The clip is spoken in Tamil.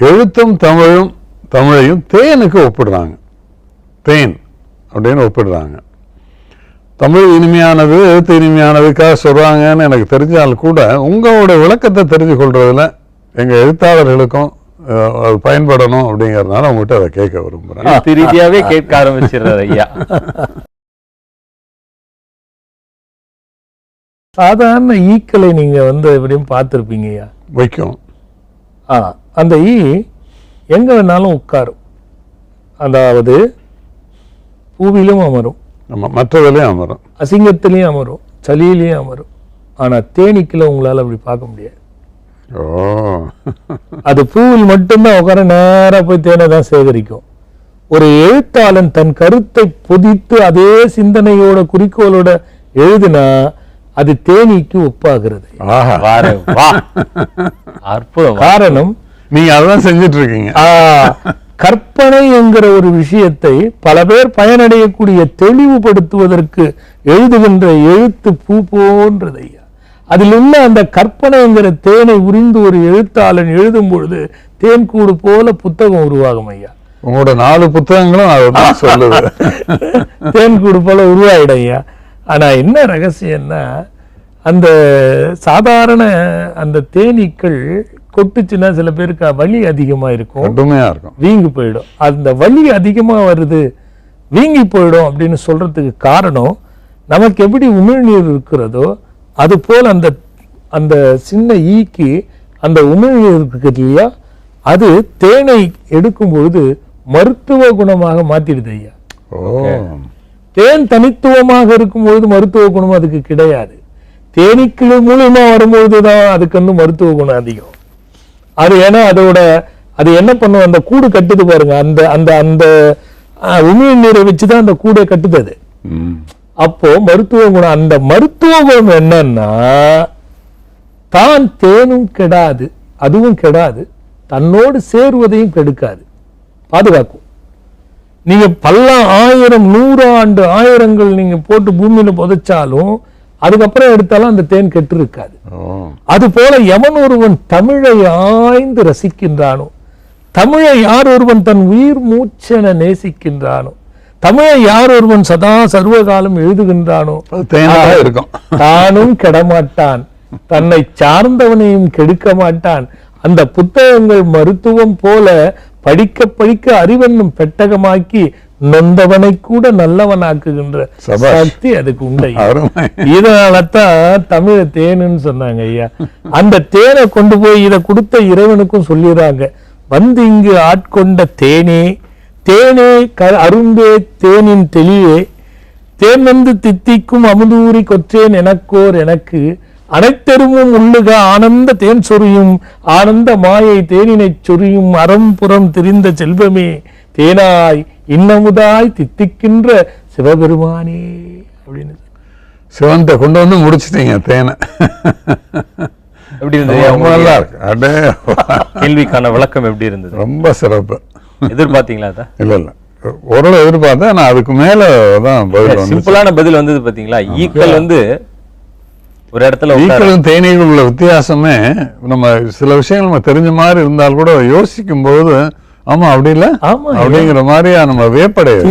எழுத்தும் தமிழையும் தேனுக்கு ஒப்பிடுறாங்க. தேன் அப்படின்னு ஒப்பிடுறாங்க. தமிழ் இனிமையானது, எழுத்து இனிமையானதுக்காக சொல்றாங்கன்னு எனக்கு தெரிஞ்சாலும் கூட உங்களோட விளக்கத்தை தெரிஞ்சு கொள்றதுல எங்க எழுத்தாளர்களுக்கும் அது பயன்படணும் அப்படிங்கறதுனால உங்ககிட்ட அதை கேட்க விரும்புறேன். ரீதியாவே கேட்க ஆரம்பிச்சிடுறாரு ஐயா. சாதாரண ஈக்களை நீங்க எப்படியும் பார்த்துருப்பீங்க ஐயா. வைக்கும். அந்த ஈ எங்க வேணாலும் உட்காரும். அதாவது பூவிலும் அமரும், மற்றதுலயும் அமரும், அசிங்கத்திலையும் அமரும், சளியிலையும் அமரும். ஆனா தேனீக்களை உங்களால அப்படி பார்க்க முடியாது. அது பூவில் மட்டும்தான் உட்கார நேரா போய் தேனை தான் சேகரிக்கும். ஒரு எழுத்தாளன் தன் கருத்தை பொதித்து அதே சிந்தனையோட குறிக்கோளோட எழுதினா அது தேனீக்கு ஒப்பாகிறது. காரணம் நீங்க அதான் செஞ்சிட்டு இருக்கீங்க. கற்பனை என்கிற ஒரு விஷயத்தை பல பேர் பயனடையக்கூடிய தெளிவுபடுத்துவதற்கு எழுதுகின்ற எழுத்து பூ போன்றது ஐயா. அதில் உள்ள அந்த கற்பனை என்கிற தேனை உரிந்து ஒரு எழுத்தாளன் எழுதும் பொழுது தேன்கூடு போல புத்தகம் உருவாகும் ஐயா. உங்களோட 4 புத்தகங்களும் அதுதான் சொல்லுது. தேன்கூடு போல உருவாயிடும் ஐயா. ஆனா என்ன ரகசியம்னா, அந்த சாதாரண அந்த தேனீக்கள் கொட்டுச்சுன்னா சில பேருக்கு வலி அதிகமா இருக்கும், கடுமையா இருக்கும், வீங்கி போயிடும். அந்த வலி அதிகமா வருது, வீங்கி போயிடும் அப்படின்னு சொல்றதுக்கு காரணம், நமக்கு எப்படி உமிழ்நீர் இருக்கிறதோ அது போல் அந்த அந்த சின்ன ஈக்கு அந்த உமிழ்நீர் இருக்கு இல்லையா, அது தேனை எடுக்கும் பொழுது மருத்துவ குணமாக மாத்திடுது ஐயா. தேன் தனித்துவமாக இருக்கும் பொழுது மருத்துவ குணம் அதுக்கு கிடையாது. தேனீக்கள் மூலியமா வரும்பொழுதுதான் அதுக்கு மருத்துவ குணம் அதிகம். அது ஏன்னா அது என்ன பண்ணும், அந்த கூடு கட்டுது பாருங்க, அந்த அந்த அந்த உமிழ் நீரை வச்சுதான் அந்த கூடை கட்டுது. அப்போ மருத்துவ குணம், அந்த மருத்துவ குணம் என்னன்னா, தான் தேனும் கெடாது, அதுவும் கெடாது, தன்னோடு சேருவதையும் கெடுக்காது, பாதுகாக்கும். நீங்க பல 1000 100 ஆண்டு ஆயிரங்கள் நீங்க போட்டு பூமியில புதைச்சாலும் அதுக்கப்புறம் எடுத்தாலும் அந்த தேன் கெட்டு இருக்காது. அது போல எவன் ஒருவன் தமிழை ஆய்ந்து ரசிக்கின்றானோ, தமிழை யார் ஒருவன் தன் உயிர் மூச்சென நேசிக்கின்றானோ, தமிழை யார் ஒருவன் சதா சர்வகாலம் எழுதுகின்றானோ தானும் கெடமாட்டான், தன்னை சார்ந்தவனையும் கெடுக்க மாட்டான். அந்த புத்தகங்கள் மருத்துவம் போல படிக்க படிக்க அறிவென்னும் பெட்டகமாக்கி நொந்தவனை கூட நல்லவனாக்குகின்ற சக்தி அதுக்கு உண்டை. இதனாலதான் தமிழ தேனுன்னு சொன்னாங்க ஐயா. அந்த தேனை கொண்டு போய் இதை கொடுத்த இறைவனுக்கும் சொல்லிடுறாங்க, வந்து இங்கு ஆட்கொண்ட தேனே, தேனே அரும்பே தேனின் தெளிவே, தேன் வந்து தித்திக்கும் அமுதூரி கொற்றேன் எனக்கோர் எனக்கு, அனைத்தெருமும் உள்ளுக ஆனந்த தேன் சொரியும், ஆனந்த மாயை தேனினை சொரியும், அறம்புறம் திரிந்த செல்வமே, தேனாய் இன்னமுதாய் தித்திக்கின்ற சிவபெருமானே அப்படின்னு சிவன்கிட்ட கொண்டு வந்து முடிச்சிட்டீங்க தேனை. எப்படி இருந்தது? கேள்விக்கான விளக்கம் எப்படி இருந்தது? ரொம்ப சிறப்பு. எதிர்பார்த்தீங்களா? இல்ல இல்ல, ஓரளவு எதிர்பார்த்தேன். நான் அதுக்கு மேலதான் பதில், சிம்பிளான பதில் வந்தது பாத்தீங்களா. ஈக்கள் ஒரு இடத்துல ஈக்களும் தேனீகளும் உள்ள வித்தியாசமே நம்ம சில விஷயங்கள் நம்ம தெரிஞ்ச மாதிரி இருந்தால் கூட யோசிக்கும் போது ஆமா அப்படி இல்ல அப்படிங்கிற மாதிரியா நம்ம வியப்படைய